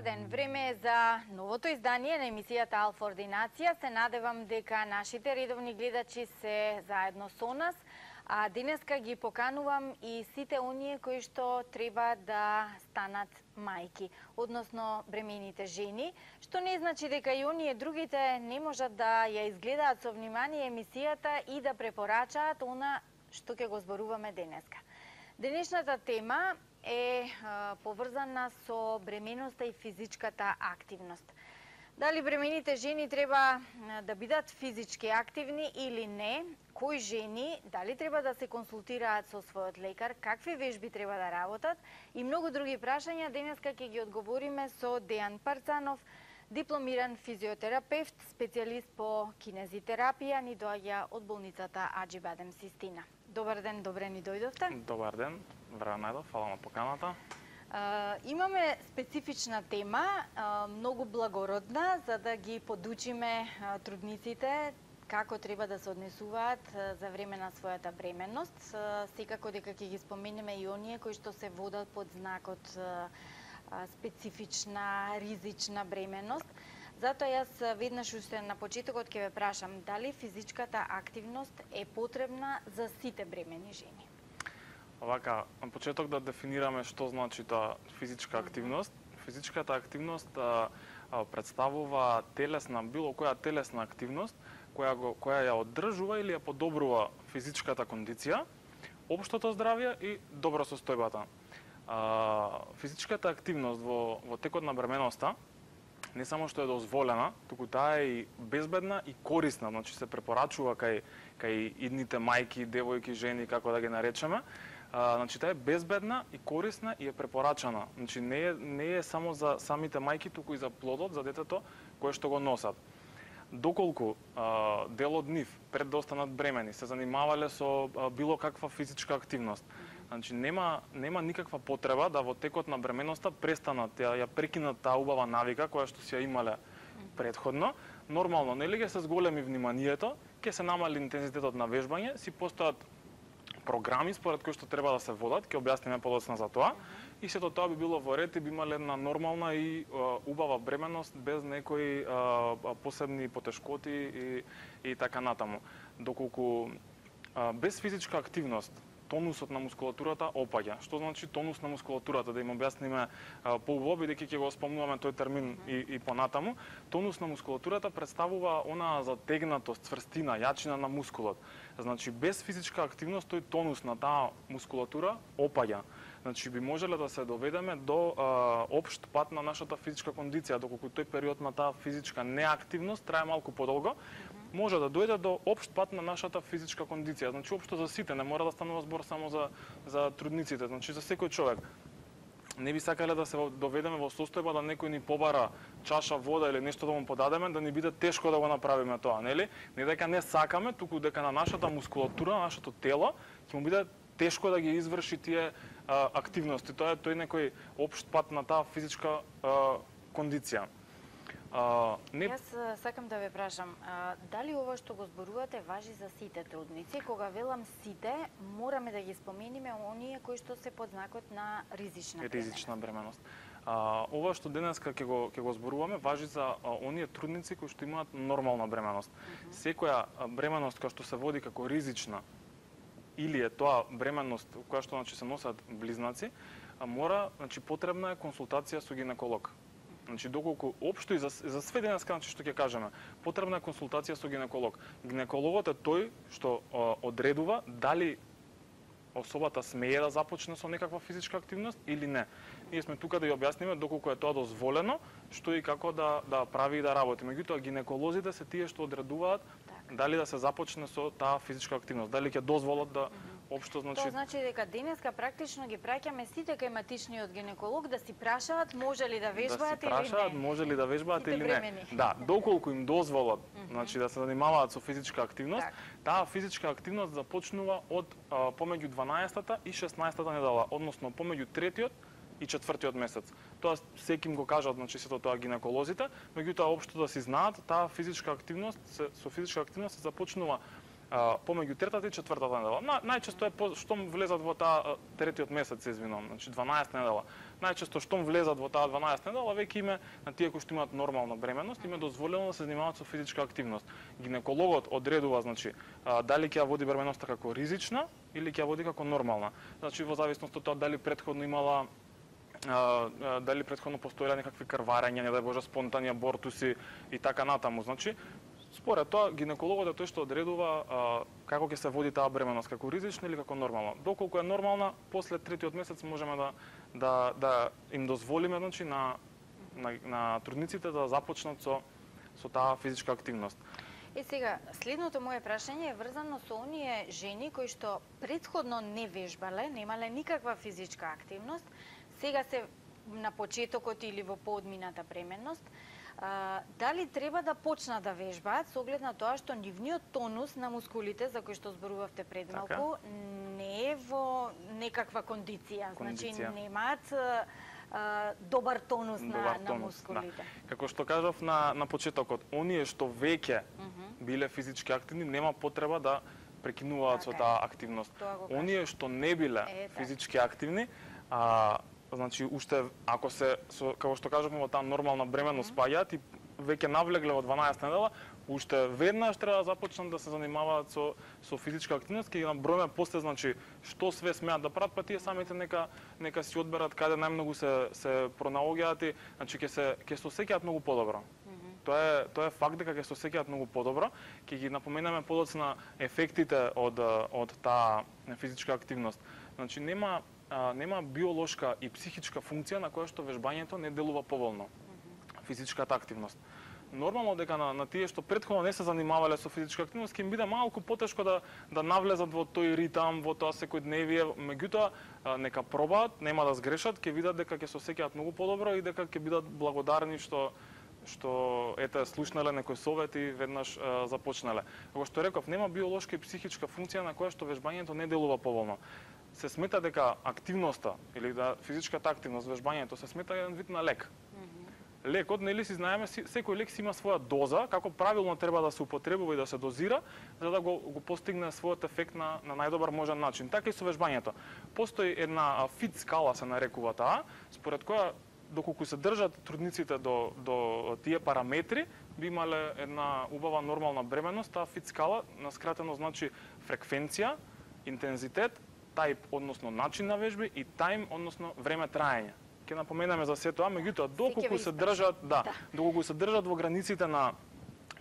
Добар ден, време е за новото издание на емисијата Алфа Ординација. Се надевам дека нашите редовни гледачи се заедно со нас, а денеска ги поканувам и сите оние кои што треба да станат мајки, односно бремените жени, што не значи дека и оние другите не можат да ја изгледаат со внимание емисијата и да препорачаат она што ќе го зборуваме денеска. Денешната тема е поврзана со бременоста и физичката активност. Дали бремените жени треба да бидат физички активни или не? Кои жени, дали треба да се консултираат со својот лекар? Какви вежби треба да работат? И многу други прашања денеска ќе ги одговориме со Дејан Парцанов, дипломиран физиотерапевт, специјалист по кинезитерапија, ни доаѓа од болницата Аџи Бадем Систина. Добар ден, добре ни дојдовте. Добар ден, здраво најдов, фала на поканата. Имаме специфична тема, многу благородна, за да ги подучиме трудниците како треба да се однесуваат за време на својата бременност. Секако дека ќе ги споменеме и оние кои што се водат под знакот специфична, ризична бременност. Затоа јас веднаш уште на почетокот ќе ве прашам дали физичката активност е потребна за сите бремени жени? Овака, на почеток да дефинираме што значи таа физичка активност. Физичката активност представува телесна, било која телесна активност која ја одржува или ја подобрува физичката кондиција, општото здравје и добросостојбата. Физичката активност во текот на бременоста не само што е дозволена, туку таа е и безбедна и корисна, значи се препорачува кај идните мајки, девојки, жени, како да ги наречеме. Значи таа е безбедна и корисна и е препорачана. Значи не е само за самите мајки, туку и за плодот, за детето кое што го носат. Доколку дел од нив пред да останат бремени се занимавале со било каква физичка активност, значи нема никаква потреба да во текот на бременоста престанат, ја прекинат таа убава навика која што си ја имале предходно. Нормално, нели ќе се зголеми вниманието, ќе се намали интензитетот на вежбање, си постојат програми според кои што треба да се водат, ќе објасниме подоцна за тоа, и сето тоа би било во ред и би имале една нормална и убава бременност без некои посебни потешкоти и така натаму. Доколку без физичка активност тонусот на мускулатурата опаѓа. Што значи тонус на мускулатурата? Да им објасниме поубаво, бидејќи ќе го спомнуваме тој термин и понатаму. Тонус на мускулатурата представува онаа затегнатост, цврстина, јачина на мускулот. Значи без физичка активност тој тонус на таа мускулатура опаѓа. Значи би можеле да се доведеме до општ пат на нашата физичка кондиција, доколку тој период на таа физичка неактивност трае малку подолго, може да дојде до општ пат на нашата физичка кондиција. Значи општо за сите, не мора да станува збор само за трудниците, значи за секој човек. Не би сакале да се доведеме во состојба да некој ни побара чаша вода или нешто да му подадеме, да ни биде тешко да го направиме тоа, нели? Не дека не сакаме, туку дека на нашата мускулатура, на нашето тело ќе му биде тешко да ги изврши тие активности. Тоа е тој некој општ пат на таа физичка кондиција. Јас сакам да ве прашам, дали ова што го зборувате важи за сите трудници? Кога велам сите, мораме да ги спомениме оние кои што се под знакот на ризична бременост. Ризична бременост. Ова што денеска ќе го зборуваме важи за оние трудници кои што имаат нормална бременост. Секоја бременост која што се води како ризична или е тоа бременост која што значи се носат близнаци, значи потребна е консултација со гинеколог. Значи доколку општо и за све денеска значи што ќе кажеме, потребна е консултација со гинеколог. Гинекологот е тој што одредува дали особата смее да започне со некаква физичка активност или не. Ние сме тука да ја објасниме доколку е тоа дозволено, што и како да прави и да работи. Меѓутоа гинеколозите се тие што одредуваат дали да се започне со таа физичка активност, дали ќе дозволат да општо значи. Тоа значи дека денеска практично ги праќаме сите кај матичниот гинеколог да си прашаат може ли да вежбаат или не. Да си прашаат може ли да вежбаат или не. Да, доколку им дозволат, значи да се занимаваат со физичка активност, таа физичка активност започнува од помеѓу 12-та и 16-та недела, односно помеѓу 3-тиот и 4-тиот месец. Тоа секи им го кажат, значи сето тоа гинеколозите, меѓутоа општо да си знаат, таа физичка активност со физичка активност се започнува помеѓу третата и четвртата недела. Најчесто е штом влезат во таа третиот месец, извинувам, значи 12 недела. Најчесто штом влезат во таа 12 недела, веќе име на тие кои што имаат нормална бременност, им е дозволено да се занимаваат со физичка активност. Гинекологот одредува, значи, дали ќе ја води бременоста како ризична или ќе ја води како нормална. Значи во зависност од тоа дали претходно имала дали претходно постоеле некакви крварења, не дај Боже спонтани абортуси и така натаму. Значи, според тоа гинекологот е тој што одредува како ќе се води таа бременност, како ризична или како нормална. Доколку е нормална, после третиот месец можеме да им дозволиме, значи, на трудниците да започнат со таа физичка активност. Сега, следното моје прашање е врзано со оние жени кои што претходно не вежбале, немале никаква физичка активност, сега се на почетокот или во поодмината бременност, дали треба да почнат да вежбаат со оглед на тоа што нивниот тонус на мускулите, за кој што зборувавте пред малку, не е во некаква кондиција. Значи немаат добар тонус на мускулите. Да. Како што кажав на почетокот, оние што веќе биле физички активни, нема потреба да прекинуваат со таа активност. Оние што не биле физички активни, значи уште ако се како што кажавме во таа нормална бременност спаѓаат и веќе навлегле во 12 недела, уште веднаш треба да започнат да се занимаваат со физичка активност, ќе ги наброиме после, значи што све смеат да прават, па тие самите нека си одберат каде најмногу се пронаоѓаат и значи ќе се осеќаат многу подобро. Тоа е факт дека ќе се осеќаат многу подобро, ќе ги напоменаме подоцна ефектите од таа физичка активност. Значи нема биолошка и психичка функција на која што вежбањето не делува поволно. Физичката активност. Нормално дека на тие што претходно не се занимавале со физичка активност, ќе им биде малку потешко да навлезат во тој ритам, во тоа секојдневие, меѓутоа нека пробаат, нема да сгрешат, ќе видат дека ќе се осеќаат многу подобро и дека ќе бидат благодарни што ете слушнале некој совет и веднаш започнале. Како што реков, нема биолошка и психичка функција на која што вежбањето не делува поволно. Се смета дека активноста или физичката активност, вежбањето се смета еден вид на лек. Лекот, нели си знаеме, секој лек си има своја доза, како правилно треба да се употребува и да се дозира, за да го постигне својот ефект на најдобар можен начин. Така и со вежбањето. Постои една фит скала се нарекува таа, според која доколку се држат трудниците до тие параметри, би имале една убава нормална бременност. Таа фит скала наскратено значи фреквенција, интензитет, тајп, односно начин на вежби и тајм, односно време траење. Ќе напоменаме за се тоа, меѓутоа доколку се држат во границите на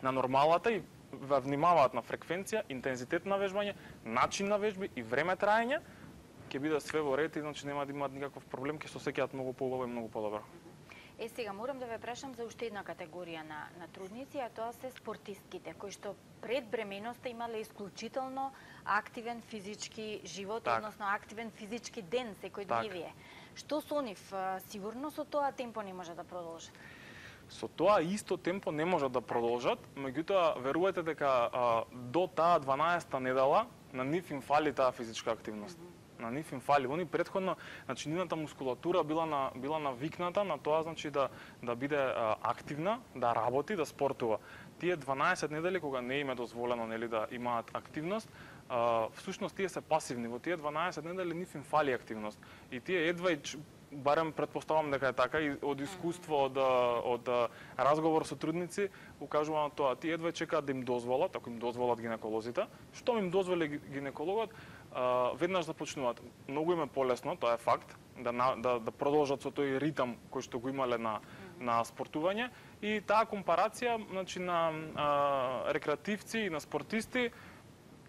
нормалата и внимаваат на фреквенција, интензитет на вежбање, начин на вежби и време траење, ќе биде све во ред и значи нема да имаат никаков проблем, ќе се осеќаат многу поубаво и многу подобро. Сега морам да ве прашам за уште една категорија на трудници, а тоа се спортистките, кои што пред бременоста имале исклучително активен физички живот, односно активен физички ден секојдневие. Што со нив? Сигурно со тоа темпо не може да продолжат? Со тоа исто темпо не можат да продолжат, меѓутоа верувајте дека до таа 12-та недела на нив им фали таа физичка активност. На нив им фали. Они претходно, значи нивната мускулатура била навикната на тоа, значи да биде активна, да работи, да спортува. Тие 12 недели кога не им е дозволено нели да имаат активност, всушност тие се пасивни. Во тие 12 недели нив им фали активност. И тие едва барем предпоставам дека е така и од искуство од разговор со трудници укажува на тоа. Тие едва чекаат да им дозволат, ако им дозволат гинеколозите. Што им дозволи гинекологот, веднаш започнуваат. Многу им е полесно, тоа е факт, да продолжат со тој ритам кој што го имале на спортување и таа компарација, значи на рекреативци и на спортисти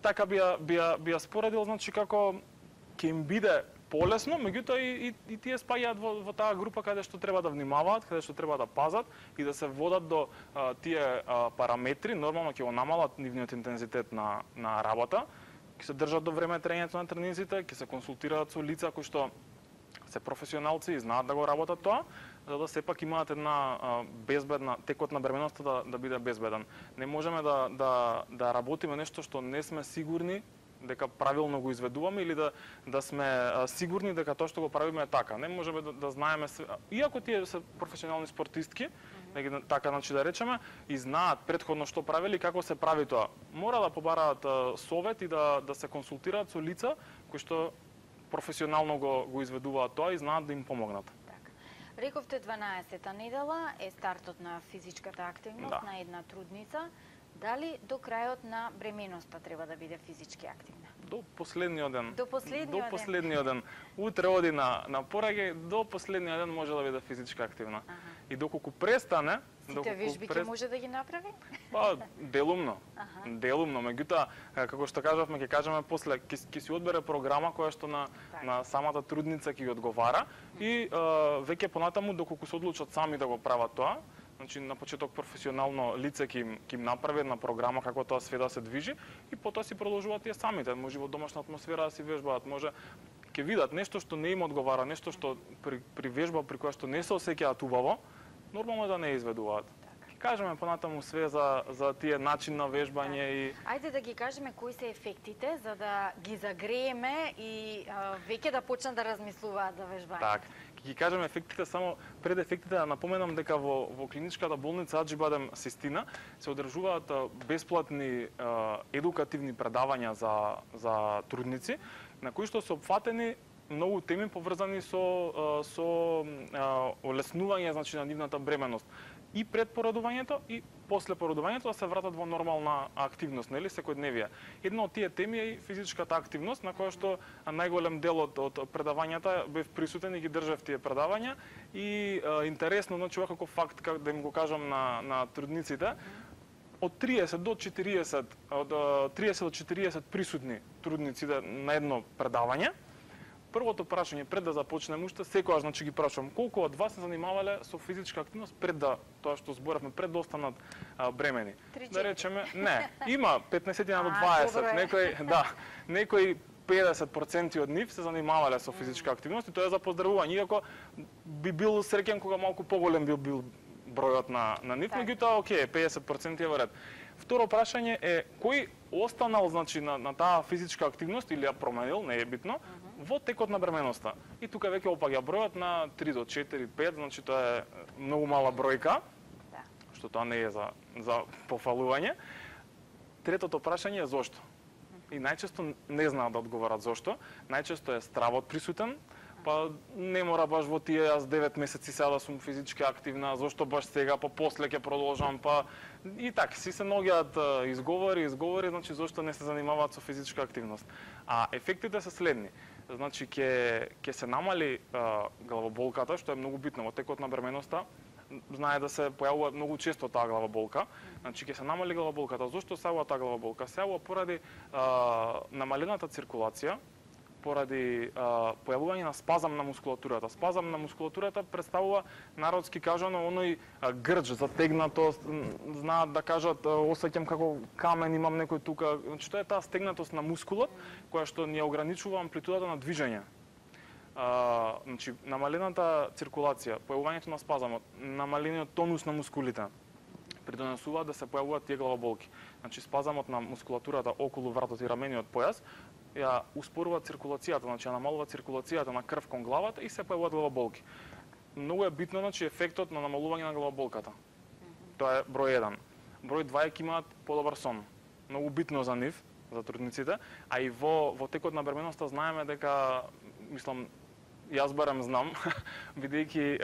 така би ја споредил, значи како ќе им биде полесно, меѓутоа и тие спаѓаат во таа група каде што треба да внимаваат, каде што треба да пазат и да се водат до тие параметри, нормално ќе го намалат нивниот интензитет на работа, ќе се држат до време тренењето на тренинзите, ќе се консултираат со лица кои што се професионалци и знаат да го работат тоа, за да сепак имаат една безбедна текот на бременоста да биде безбеден. Не можеме да работиме нешто што не сме сигурни дека правилно го изведуваме или да сме сигурни дека тоа што го правиме е така. Не можеме да знаеме, иако тие се професионални спортистки, така значи да речеме, и знаат претходно што правели и како се прави тоа. Мора да побараат совет и да се консултираат со лица кои што професионално го изведуваат тоа и знаат да им помогнат. Рековте 12-та недела е стартот на физичката активност на една трудница. Дали до крајот на бременоста треба да биде физички активна? До последниот ден. До последниот ден. Утре оди на пораѓај, до последниот ден може да биде физичка активна. И доколку престане, сите вежби ќе може да ги направи? Па, делумно. Делумно, меѓутоа, како што кажавме, ќе кажеме после, ќе си одбере програма која што на самата трудница ќе ги одговара и веќе понатаму доколку се одлучат сами да го прават тоа, значи на почеток професионално лице ќе им направи една програма како тоа све да се движи и потоа си продолжуваат тие самите, може во домашна атмосфера да си вежбаат, може ќе видат нешто што не им одговара, нешто што при вежба при која што не се осеќаат убаво, нормално да не изведуваат. Кажеме понатаму све за тие начин на вежбање и ајде да ги кажеме кои се ефектите за да ги загрееме и веќе да почнат да размислуваат за вежбање. Так, ќе ги кажеме ефектите, само пред ефектите да напоменам дека во клиничката болница Аџибадем Систина се одржуваат бесплатни едукативни предавања за трудници на кои што се опфатени многу теми поврзани со олеснување значи на нивната бременост и пред породувањето и после породувањето да се вратат во нормална активност, нели, секојдневие. Една од тие теми е и физичката активност на која што најголем дел од предавањата бев присутен и ги држав тие предавања и интересно, значи како факт да им го кажам на трудниците, од 30 до 40 присутни трудници на едно предавање. Првото прашање пред да започнем уште секогаш значи ги прашувам колку од вас се занимавале со физичка активност пред да тоа што зборавме пред да останат бремени. Да речеме, не, има 15 до 20, некои 50% од нив се занимавале со физичка активност и тоа е за поздравување, иако би бил среќен кога малку поголем бил бројот на нив, меѓутоа окей, 50% е во ред. Второ прашање е кој останал значи на таа физичка активност или ја променил, не е битно, во текот на бременоста. И тука веќе опаѓа бројот на 3 до 4, 5, значи тоа е многу мала бројка, што тоа не е за пофалување. Третото прашање е зошто. И најчесто не знаат да одговорат зошто. Најчесто е стравот присутен, па не мора баш во тие јас 9 месеци сега да сум физички активна, зошто баш сега, па после ќе продолжам, па и така си се наоѓаат изговори, значи зошто не се занимаваат со физичка активност. А ефектите се следни. Значи ќе се намали главоболката, што е многу битно во текот на бременоста. Знае да се појавува многу често таа главоболка. Значи ќе се намали главоболката. Зошто се јавува таа главоболка? Се јавува поради намалената циркулација, поради појавување на спазам на мускулатурата. Спазам на мускулатурата представува народски кажано оној грч, затегнатост, знаат да кажат осеќам како камен имам некој тука. Значи тоа е таа стегнатост на мускулот која што ни ограничува амплитудата на движење. Значи намалената циркулација, појавувањето на спазамот, намалениот тонус на мускулите придонесуваат да се појавуваат тие главоболки. Значи спазамот на мускулатурата околу вратот и рамениот појас ја успорува циркулацијата, значи ја намалува циркулацијата на крв кон главата и се појавуваат главоболки. Многу е битно значи ефектот на намалување на главоболката. Тоа е број 1. Број 2 е ќе имаат подобар сон. Многу битно за нив, за трудниците, а и во текот на бременоста знаеме дека мислам јас барем знам, бидејќи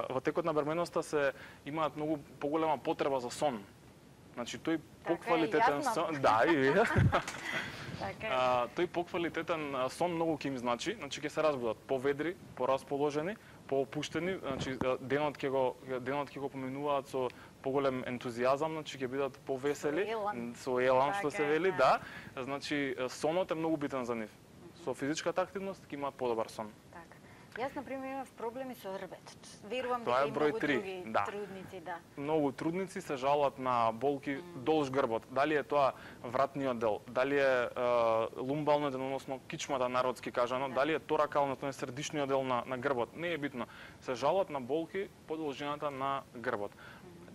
во текот на бременоста се имаат многу поголема потреба за сон. Значи тој поквалитетен сон, да, и тој поквалитетен сон многу ќе им значи ќе се разбудат поведри, порасположени, поопуштени, значи денот ќе го поминуваат со поголем ентузијазам, значи ќе бидат повесели, со елан што се вели, да. Значи сонот е многу битен за нив. Со физичката активност ќе имаат подобар сон. Јас, например, имав проблеми со рбетот. Верувам дека и многу други трудници, да. Многу трудници се жалат на болки долж грбот. Дали е тоа вратниот дел, дали е лумбалниот дел, односно кичмата народски кажано, дали е торакалниот, срдишниот дел на грбот. Не е битно. Се жалат на болки по должината на грбот.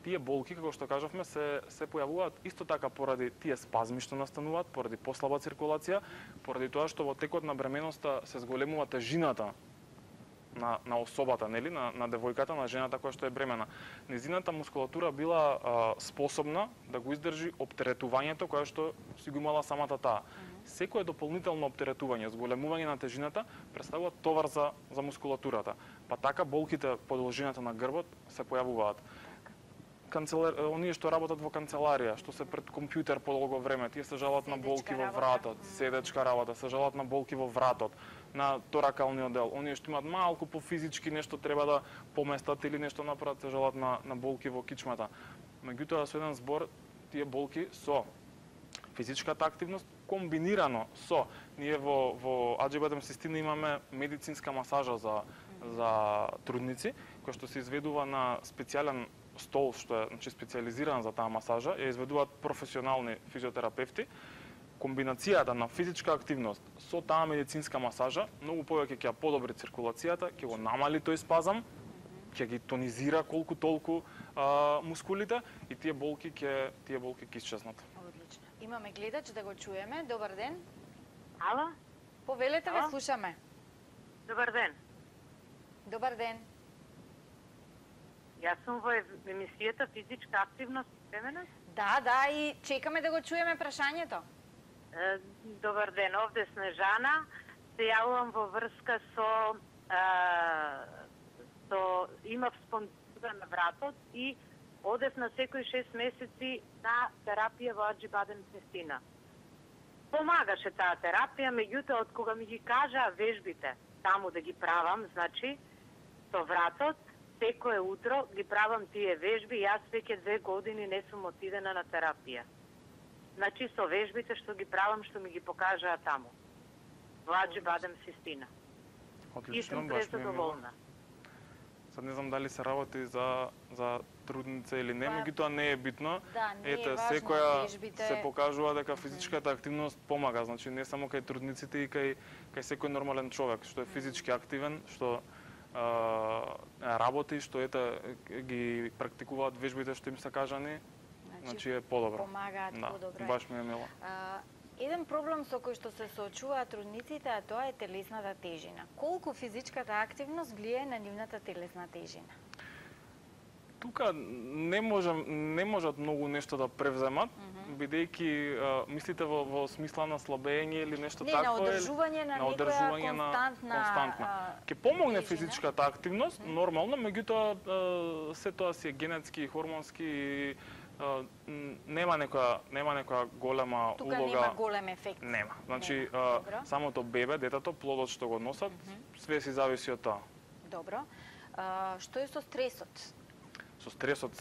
Тие болки, како што кажавме, се појавуваат исто така поради тие спазми што настануваат, поради послаба циркулација, поради тоа што во текот на бременоста се зголемува тежината на особата, нели, на девојката, на жената која што е бремена. Незината мускулатура била способна да го издржи оптеретувањето кое што си го имала самата таа. Секое дополнително оптеретување, зголемување на тежината представува товар за мускулатурата. Па така болките по должината на грбот се појавуваат. Оние што работат во канцеларија, што се пред компјутер подолго време, тие се жалат на болки во вратот, седечка работа, се жалат на болки во вратот, на торакалниот дел. Оние што имаат малку по физички нешто треба да поместат или нешто направат, се жалат на болки во кичмата. Меѓутоа, со еден збор, тие болки со физичката активност комбинирано со ние во AGBDM Систина имаме медицинска масажа за трудници, која што се изведува на специјален стол што е, значи, специјализиран за таа масажа, ја изведуваат професионални физиотерапевти. Комбинацијата на физичка активност со таа медицинска масажа многу повеќе ќе ја подобри циркулацијата, ќе го намали тој спазам, ќе ги тонизира колку толку мускулите и тие болки ќе исчезнат. Одлично. Имаме гледач да го чуеме. Добар ден. Ало? Повелете, ве слушаме. Добар ден. Добар ден. Јас сум во емисијата Физичка активност бремена. Да, и чекаме да го чуеме прашањето. Добар ден, овде Снежана. Се јавувам во врска со имав спондилоза на вратот и одев на секој 6 месеци на терапија во AGBDM Систина. Помагаше таа терапија, меѓутоа од кога ми ги кажа вежбите таму да ги правам, значи со вратот, секое утро ги правам тие вежби, јас веќе 2 години не сум отидена на терапија. Значи со вежбите што ги правам, што ми ги покажаа таму. Во AGBDM Систина. И сум презадоволна. Сад не знам дали се работи за трудница или не, меѓутоа не е битно. Да, не ете, е важно, секоја вежбите се покажува дека физичката активност помага, значи не само кај трудниците и кај секој нормален човек што е физички активен, што работи, што ги практикуваат вежбите што им се кажани, значи е подобро. Помагаат подобро. Баш ми е мило. Еден проблем со кој што се соочуваат трудниците, а тоа е телесната тежина. Колку физичката активност влијае на нивната телесна тежина? Тука не можат многу нешто да превземат, бидејќи мислите во смисла на слабење или нешто такво, на одржување на некоја константна. Ќе помогне физичката активност, нормално, меѓутоа се тоа си е генетски, хормонски, нема некоја голема Тука улога. нема голем ефект. Нема. Значи, самото бебе, детето, плодот што го носат, све си зависи од тоа. Добро. Што е со стресот? Со стресот,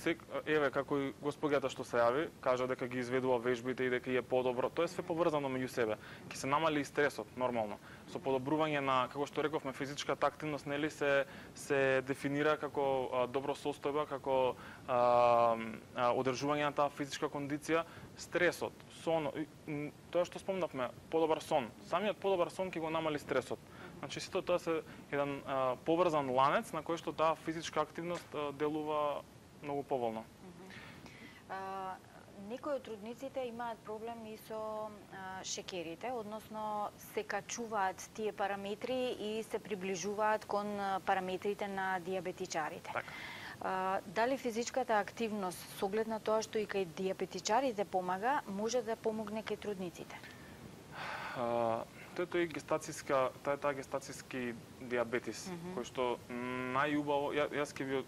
еве како и госпоѓата што се јави, кажа дека ги изведува вежбите и дека е подобро. Тоа е све поврзано меѓу себе. Ќе се намали и стресот, нормално. Со подобрување на, како што рековме, физичката активност, нели се дефинира како добро состојба, како одржување на таа физичка кондиција, стресот, сон, тоа што спомнавме, подобар сон. Самиот подобар сон ќе го намали стресот. Значи сето тоа се еден поврзан ланец на кој што таа физичка активност делува многу поволно. Некои од трудниците имаат проблем и со шекерите, односно се качуваат тие параметри и се приближуваат кон параметрите на диабетичарите. Така. Дали физичката активност, со оглед на тоа што и кај диабетичарите помага, може да помогне кај трудниците? Тоа е таа гестацијски диабетис, кој што најубаво, јас ќе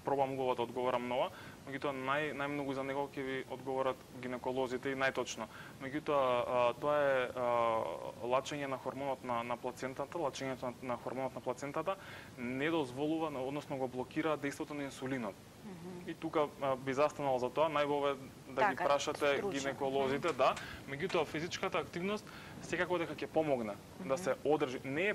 пробам убаво да одговорам нова, меѓутоа најмногу за него ќе ви одговорат гинеколозите и најточно. Меѓутоа тоа е лачење на хормонот на плацентата, лачењето на хормонот на плацентата не дозволува, односно го блокира дејството на инсулинот. И тука би застанал за тоа, најбове да ги прашате гинеколозите, да. Меѓутоа физичката активност секако дека ќе помогне да се одржи. Не е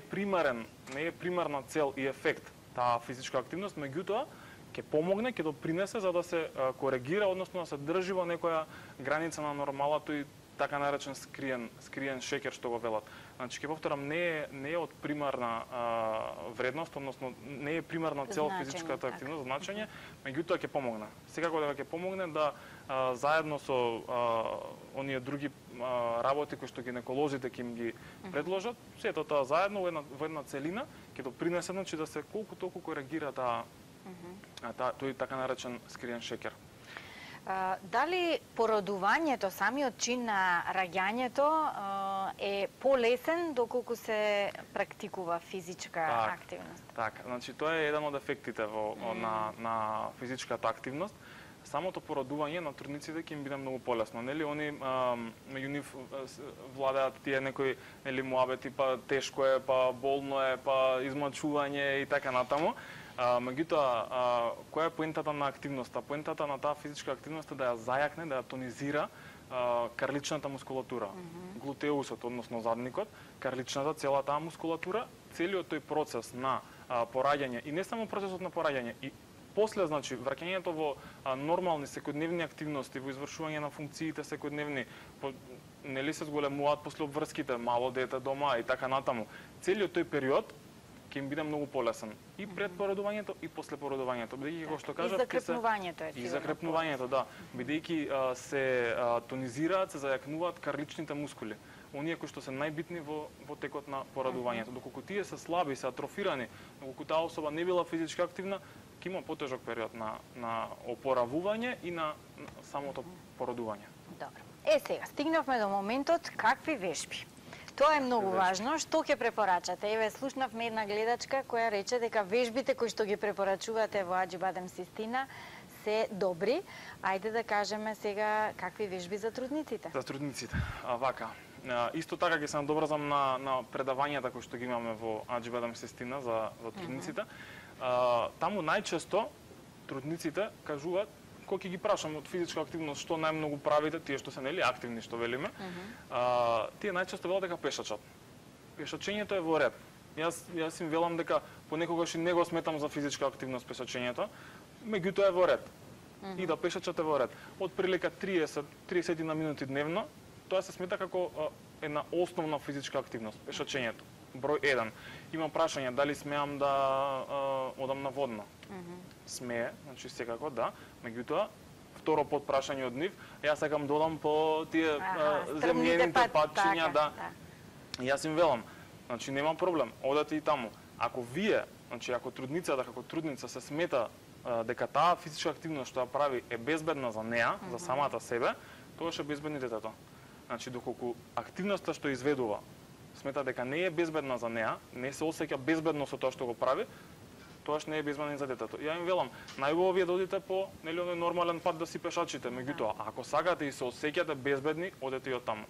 примарна цел и ефект таа физичка активност, меѓутоа ќе помогне, ќе допринесе за да се коригира, односно да се држи во некоја граница на нормалото и така наречен скриен шекер што го велат. Значи ќе повторам, не е од примарна вредност, односно не е примарна цел физичката активност, значење, меѓутоа ќе помогне. Секако дека ќе помогне да заедно со оние други работи кои што гинеколозите ќе им ги предложат, сето тоа заедно во една целина ќе допринесе да се колку толку коригира тој така наречен скриен шеќер. Дали породувањето, самиот чин на раѓањето е полесен доколку се практикува физичка активност? Така, значи тоа е еден од ефектите на физичката активност. Самото породување на трудниците ќе им биде многу полесно, нели? Они меѓу нив владеат тие некои муабети, па тешко е, па болно е, па измачување и така натаму. Меѓутоа, која е поентата на активноста? Поентата на таа физичка активност е да ја зајакне, да ја тонизира карличната мускулатура, глутеусот, односно задникот, карличната, цела таа мускулатура, целиот тој процес на пораѓање и не само процесот на пораѓање, и после, значи, враќањето во нормални секојдневни активности, во извршување на функциите секојдневни, нели се зголемуваат после обврските, мало дете дома и така натаму. Целиот тој период ќе им биде многу полесен и пред породувањето и после породувањето, бидејќи како што кажав, и закрепнувањето е. И закрепнувањето, да, бидејќи се тонизираат, се зајакнуваат карличните мускули, оние кои што се најбитни во текот на породувањето. Доколку тие се слаби, се атрофирани, доколку таа особа не била физички активна, ќе има потежок период на опоравување и на самото породување. Добро. Сега стигнавме до моментот какви вежби. Тоа е многу важно. Што ќе препорачате? Еве, слушнавме една гледачка која рече дека вежбите кои што ги препорачувате во Аџибадем Систина се добри. Ајде да кажеме сега какви вежби за трудниците. За трудниците. Вака. Исто така ќе се надобрзам на предавањата кои што ги имаме во Аџибадем Систина за трудниците. Таму најчесто трудниците кажуваат, кога ќе ги прашам од физичка активност што најмногу правите, тие што се нели активни што велиме, тие најчесто велат дека пешачат. Пешачењето е во ред. Јас им велам дека понекогаш и не го сметам за физичка активност пешачењето, меѓутоа е во ред. И да пешачат е во ред. Од прилика 30 на минути дневно, тоа се смета како една основна физичка активност, пешачењето. Број 1. Имам прашање дали смеам да одам на водно. Смее, значи секако да. Меѓутоа, второ подпрашање од нив, јас сакам да одам по тие земјените патчиња, да. Јас им велам, значи нема проблем, одете и таму. Ако вие, значи ако трудницата како трудница се смета дека таа физичка активност што ја прави е безбедна за неа, за самата себе, тогаш е безбедно детето. Значи доколку активноста што изведува смета дека не е безбедна за неа, не се осеќа безбедно со тоа што го прави, тоаш не е безбедно и за детето. Ја им велам, најубаво вие да одите по нели оној нормален пат да си пешачите, меѓутоа ако сакате и се осеќате безбедни, одете и од таму.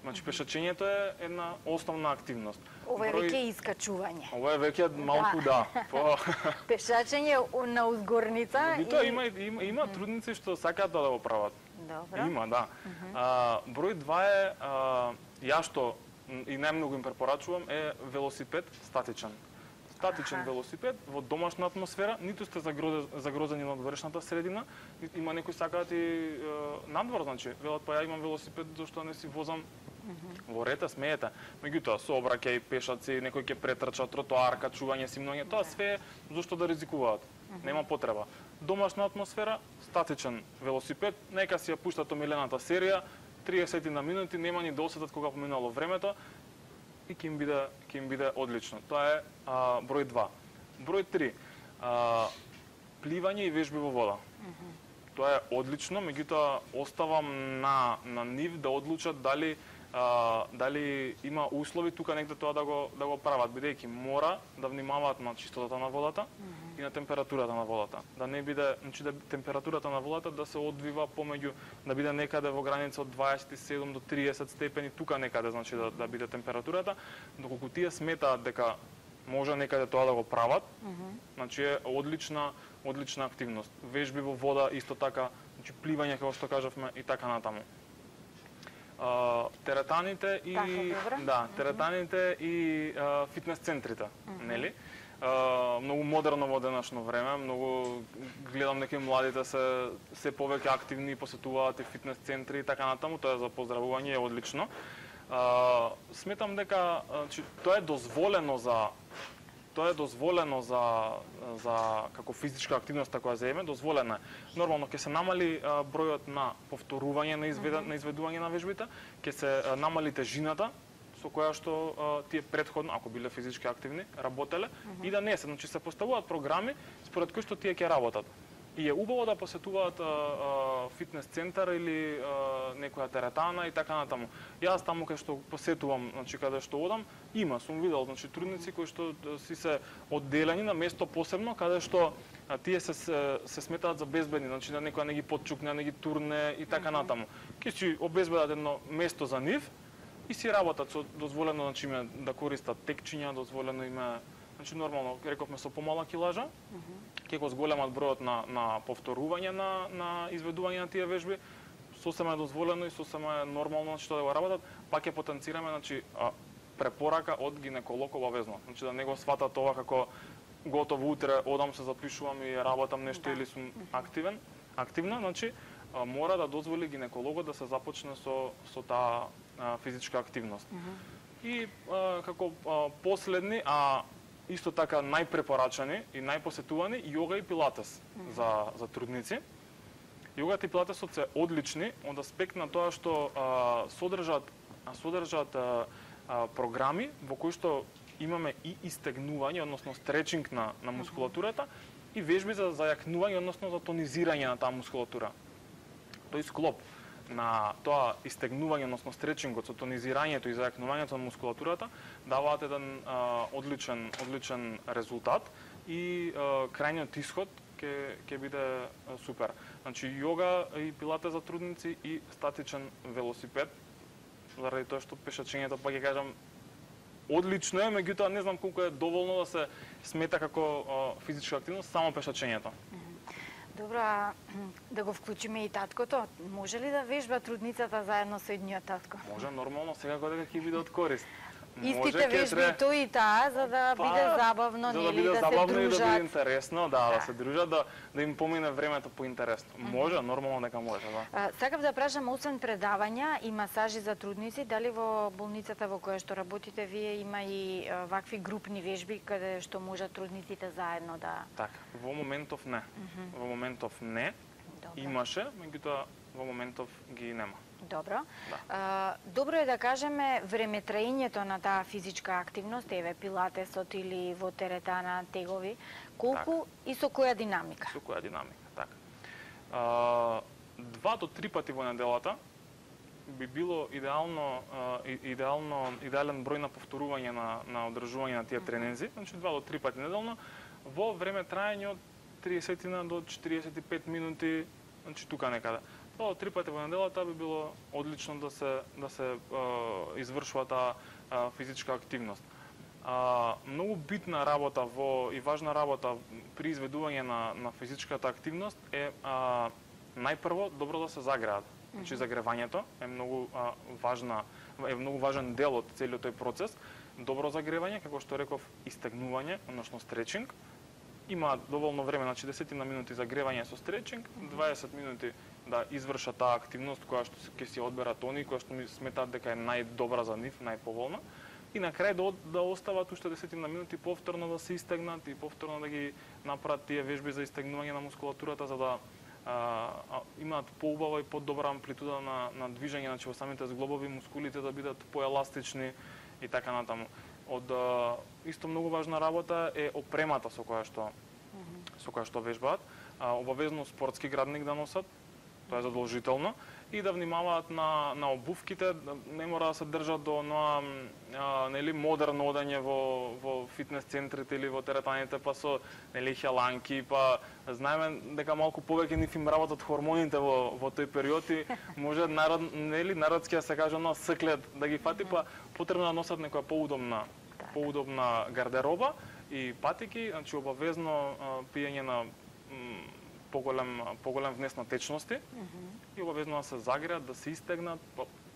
Значи пешачењето е една основна активност. Ова е веќе искачување. Ова е веќе малку да. Пешачење на узгорница. Меѓутоа има трудници што сакаат да го прават. Добро. Има, да. Број 2 е ја што и најмногу им препорачувам е велосипед статичен. Статичен велосипед во домашна атмосфера, ниту сте загрозени на одворешната средина, има некои сакаат и надвор, значи, велат па ја имам велосипед, зашто не си возам во рета, смеете. Меѓутоа, сообраќај, пешаци, некој ќе претрча, тротоарка, чување, симнување, тоа све зашто да ризикуваат. Нема потреба. Домашна атмосфера, статичен велосипед, нека си ја пуштат омилената серија, 30 на минути, нема ни да осетат кога поминало времето и ќе им биде одлично. Тоа е број 2. Број 3. Пливање и вежби во вода. Тоа е одлично, меѓутоа оставам на нив да одлучат дали има услови тука негде тоа да го прават, бидејќи мора да внимаваат на чистотата на водата и на температурата на водата. Да не биде, значи да температурата на водата да се одвива помеѓу, да биде некаде во граница од 27 до 30 степени, тука некаде значи да биде температурата, доколку тие сметаат дека може некаде тоа да го прават, значи е одлична активност. Вежби во вода исто така, значи пливање како што кажавме и така натаму. Теретаните и теретаните и фитнес центрите, нели? Многу модерно во денешно време, многу гледам дека младите се повеќе активни, посетуваат и фитнес центри и така натаму, тоа е за поздравување, е одлично. Сметам дека тоа е дозволено за тоа е дозволено за како физичка активност која земе, дозволена е. Нормално ќе се намали бројот на повторување на изведување на вежбите, ќе се намали тежината со која што тие претходно, ако биле физички активни, работеле и да не се, значи се поставуваат програми според кои што тие ќе работат. И е убаво да посетуваат фитнес центар или некоја теретана и така натаму. Јас таму кај што посетувам, значи каде што одам, сум видел, значи трудници кои што си се одделени на место посебно каде што тие се сметаат за безбедни, значи да некоја не ги потчукне, не ги турне и така натаму. Ќе си обезбедат едно место за нив и си работат со дозволено, значи име да користат текчиња, дозволено име, значи нормално рековме со помала килажа, ќе го зголемат бројот на повторување на изведување на тие вежби, сосема е дозволено и сосема е нормално значи да го работат, па ќе потенцираме значи препорака од гинеколог обавезно, значи да не го сватат ова како готово утре одам се запишувам и работам нешто или сум активна, значи мора да дозволи гинекологот да се започне со таа физичка активност. И како последни, исто така најпрепорачани и најпосетувани йога и пилатес за трудници. Јогата и пилатесот се одлични од аспект на тоа што содржат програми во кои што имаме и истегнување, односно стречинг на мускулатурата и вежби за зајакнување, односно за тонизирање на таа мускулатура. Тој склоп на тоа истегнување, односно стречингот со тонизирањето и зајакнувањето на мускулатурата даваат еден одличен резултат и крајниот ишод ќе биде супер. Значи јога и пилатес за трудници и статичен велосипед. Заради тоа што пешачењето, па ќе кажам, одлично е, меѓутоа не знам колку е доволно да се смета како физичка активност само пешачењето. Добро, да го вклучиме и таткото. Може ли да вежба трудницата заедно со едниот татко? Може, нормално, сега дека ќе биде од корист. Истите вежби тој и таа, за да биде забавно, нели, да се забавно дружат. И да биде интересно, да се дружат, да им помине времето поинтересно. Може, нормално дека може, да. Сакав да прашам, освен предавања и масажи за трудници, дали во болницата во која што работите вие има и вакви групни вежби каде што можат трудниците заедно да... Така, во моментов не. Во моментов не. Имаше, меѓутоа во моментов ги нема. Добро. Добро е да кажеме времетраењето на таа физичка активност, еве пилатесот или во теретана, тегови, колку и со која динамика? Со која динамика, така. 2 до 3 пати во неделата би било идеален број на повторување на одржување на тие тренинзи, значи 2 до 3 пати неделно, во време траење од 30 до 45 минути, значи тука некаде. 2 до 3 пати во неделата би било одлично да се извршува таа физичка активност. Многу битна работа и важна работа при изведување на физичката активност е најпрво добро да се загреат. Значи загревањето е многу важен дел од целиот тој процес. Добро загревање, како што реков, истегнување, односно стречинг. Има доволно време, значи 10 минути загревање со стречинг, 20 минути да извршат таа активност која што ќе си одберат они, која што ми сметаат дека е најдобра за нив, најповолна. И на крај да остават уште 10 минути повторно да се истегнат и повторно да ги направат тие вежби за истегнување на мускулатурата за да имаат поубава и подобра амплитуда на движење, значи во самите зглобови, мускулите да бидат поеластични и така натаму. Исто многу важна работа е опремата со која што вежбаат. Обавезно спортски градник да носат, тоа е задолжително, и да внимаваат на обувките, не мора да се држат до нели модерно одење во фитнес центрите или во теретаните, па со нели хеланки, па знаеме дека малку повеќе нив им работат хормоните во тој период и може народски да се каже склет да ги фати, па потребно да носат некоја поудобна гардероба и патики, значи обавезно пиење на поголем внес на течности и обавезно да се загреат, да се истегнат,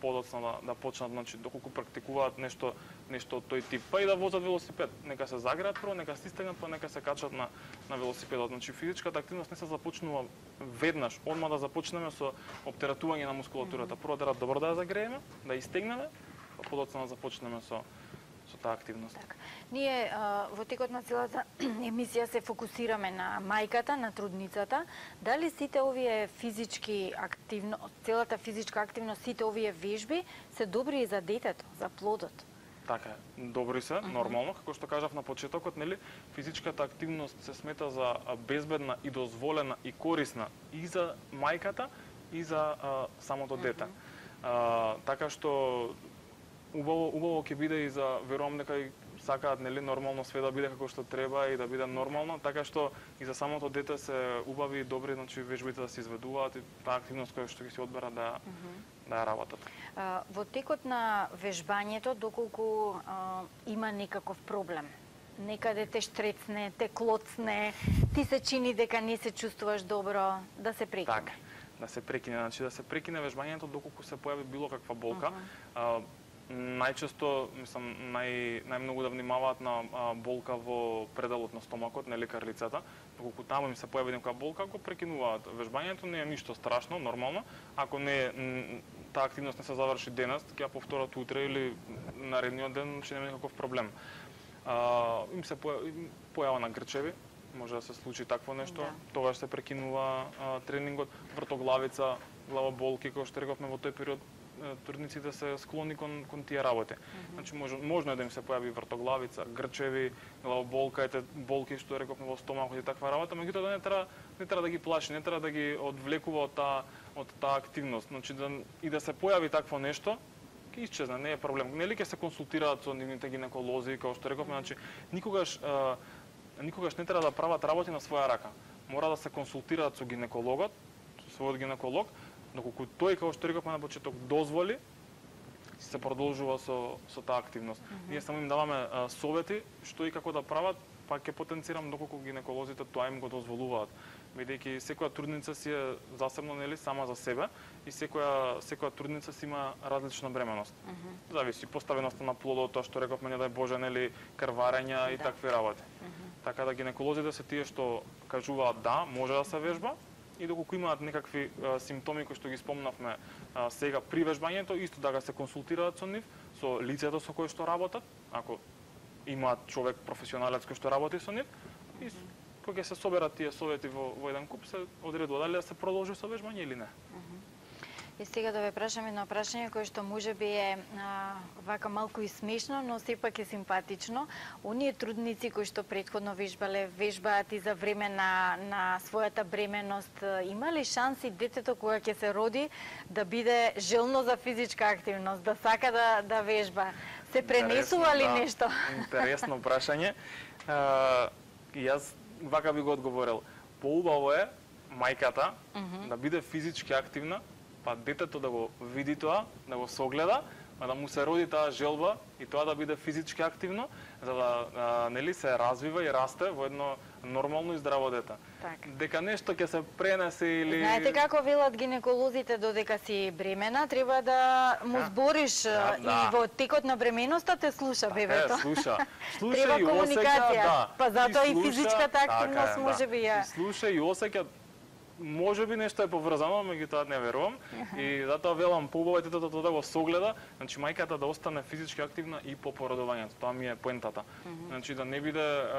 подоцна да почнат, значи доколку практикуваат нешто од тој тип, па и да возат велосипед. Нека се загреат прво, нека се истегнат, па нека се качат на велосипедот. Значи физичката активност не се започнува веднаш, одма да започнеме со оптератување на мускулатурата. Прво треба добро да ја загрееме, да ја истегнеме, па подоцна да започнеме со таа активност. Така. Ние во текот на целата емисија се фокусираме на мајката, на трудницата. Дали сите овие целата физичка активност, сите овие вежби се добри и за детето, за плодот? Така е, добри се, нормално, како што кажав на почетокот, нели, физичката активност се смета за безбедна и дозволена и корисна и за мајката и за самото дете. Така што убаво ќе биде и за, верувам дека и сакаат, нели, нормално све да биде како што треба и да биде нормално, така што и за самото дете се убави и добри, значи вежбите да се изведуваат и таа активност која што ќе се одбера да ја работат. Во текот на вежбањето, доколку има некаков проблем, некаде те штрецне, те клоцне, ти се чини дека не се чувствуваш добро, да се прекине. Така, да се прекине, значи да се прекине вежбањето доколку се појави било каква болка. Најчесто, мислам, најмногу да внимаваат на болка во пределот на стомакот, нели карлицата. Доколку таму им се појави некоја болка, го прекинуваат вежбањето, не е ништо страшно, нормално. Ако таа активност не се заврши денес, ќе ја повторат утре или наредниот ден, че нема никаков проблем. Им се појава на грчеви, може да се случи такво нешто, тогаш се прекинува тренингот, вртоглавица, главоболки, кој што рековме во тој период, трудниците се склони кон тие работи. Значи можно е да им се појави вртоглавица, грчеви, главоболка, болки што рековме во стомакот и таква работа, меѓутоа не треба да ги плаши, не треба да ги одвлекува од таа активност. Значи да се појави такво нешто, ќе исчезне, не е проблем. Нели ќе се консултираат со нивните гинеколози, како што рековме, значи никогаш не треба да прават работи на своја рака. Мора да се консултираат со гинекологот, со својот гинеколог, доколку тој, како што рековме на почеток, дозволи, се продолжува со таа активност. Ние само им даваме совети што и како да прават, па ќе потенцирам доколку гинеколозите тоа им го дозволуваат. Бидејќи секоја трудница си е засебно, нели, сама за себе и секоја трудница си има различна бременост. Зависи поставеноста на плодот, тоа што рековме, не дај Боже, нели, крварења и такви работи. Така да гинеколозите се тие што кажуваат да, може да се вежба, и доколку имаат некакви симптоми кои што ги спомнавме сега при вежбањето, исто да се консултираат со нив, со лицето со кој што работат, ако имаат човек професионалец кој што работи со нив, и кога ќе се соберат тие совети во еден куп, се одредува дали да се продолжи со вежбање или не. И сега да ве прашам едно прашање кое што можеби е вака малку и смешно, но сепак е симпатично. Оние трудници кои што претходно вежбаат и за време на својата бременост, има ли шанси детето кога ќе се роди да биде желно за физичка активност, да сака да вежба? Се пренесува ли нешто? Интересно прашање. Јас вака би го одговорил. Поубаво е мајката да биде физички активна, па детето да го види тоа, да го согледа, да му се роди таа желба и тоа да биде физички активно, за да нели се развива и расте во едно нормално и здраво дете. Так. Дека нешто ќе се пренесе или... Знаете како велат гинеколозите, додека си бремена, треба да му збориш и во текот на бременоста те слуша бебето. Слуша треба и комуникација, осеќа, па затоа и физичката активност можеби ја... И слуша и осеќа. Можеби нешто е поврзано, меѓутоа не верувам. И затоа велам, поубаво е детето да го согледа, значи мајката да остане физички активна и по породувањето. Тоа ми е поентата. Значи да не биде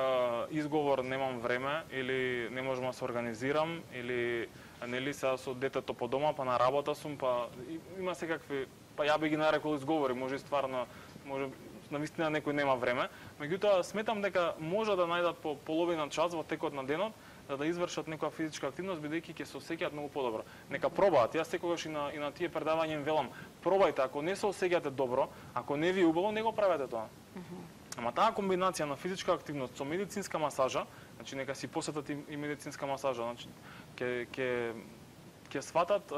изговор немам време или не можам да се организирам или нели сега со детето по дома, па на работа сум, па има секакви, па ја би ги нарекол изговори, може и стварно, може навистина некој нема време. Меѓутоа сметам дека може да најдат по половина час во текот на денот да извршат некоја физичка активност, бидејќи ќе се осеќаат многу подобро. Нека пробаат. Јас секогаш и на тие предавања им велам, пробајте, ако не се осеќате добро, ако не ви е убаво, не го правете тоа. Ама таа комбинација на физичка активност со медицинска масажа, значи нека си посетат и медицинска масажа, значи ќе сватат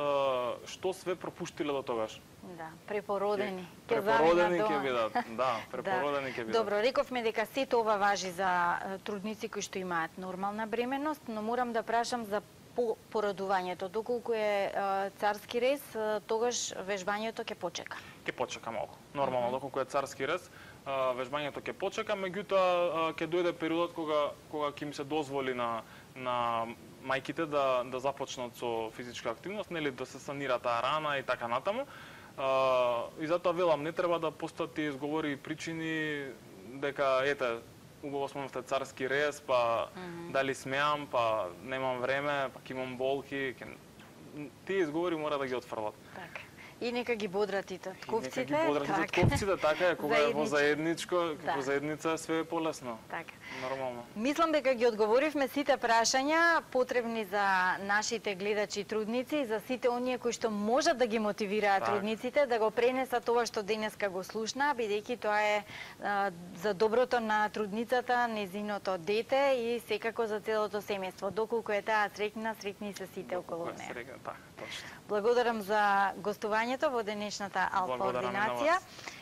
што све пропуштиле до тогаш. Да, препородени. Препородени ќе бидат. Да, препородени ќе бидат. Добро, рековме дека сето ова важи за трудници кои што имаат нормална бременост, но морам да прашам за породувањето. Доколку е царски рез, тогаш вежбањето ќе почека. Ќе почека малку. Нормално, доколку е царски рез, вежбањето ќе почека, меѓутоа ќе дојде периодот кога ќе им се дозволи на мајките да започнат со физичка активност, нели да се санира таа рана и така натаму. И затоа велам, не треба да постојат тие изговори и причини, дека ете убаво спомнавте царски рез, па дали смеам, па немам време, па ќе имам болки, тие изговори мора да ги отфрлат. Така. И нека ги бодрат и татковците. Нека ги бодрат и татковците, така е, кога е во заедничко, во заедница све е полесно. Така. Нормално. Мислам дека ги одговоривме сите прашања потребни за нашите гледачи и трудници и за сите оние кои што можат да ги мотивираат трудниците да го пренесат ова што денеска го слушна, бидејќи тоа е за доброто на трудницата, незиното дете и секако за целото семејство. Доколку е таа среќна, среќни се сите околу неа. Среќна, така, точно. Благодарам за гостувањето во денешната Алфа ординација.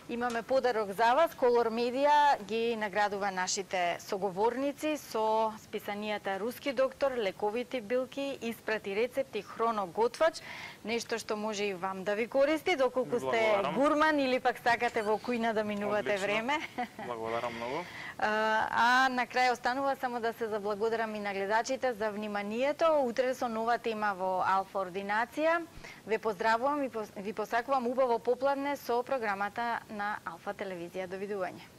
Имаме подарок за вас. Колор Медија ги наградува нашите соговорници со списанијата Руски доктор, лековити билки, испрати рецепти, хроноготвач, нешто што може и вам да ви користи, доколку сте гурман или пак сакате во кујна да минувате време. Благодарам многу. А на крај останува само да се заблагодарам и на гледачите за вниманието. Утре со нова тема во Алфа ординација. Ве поздравувам и ви посакувам убаво попладне со програмата на Алфа телевизија. Довидување.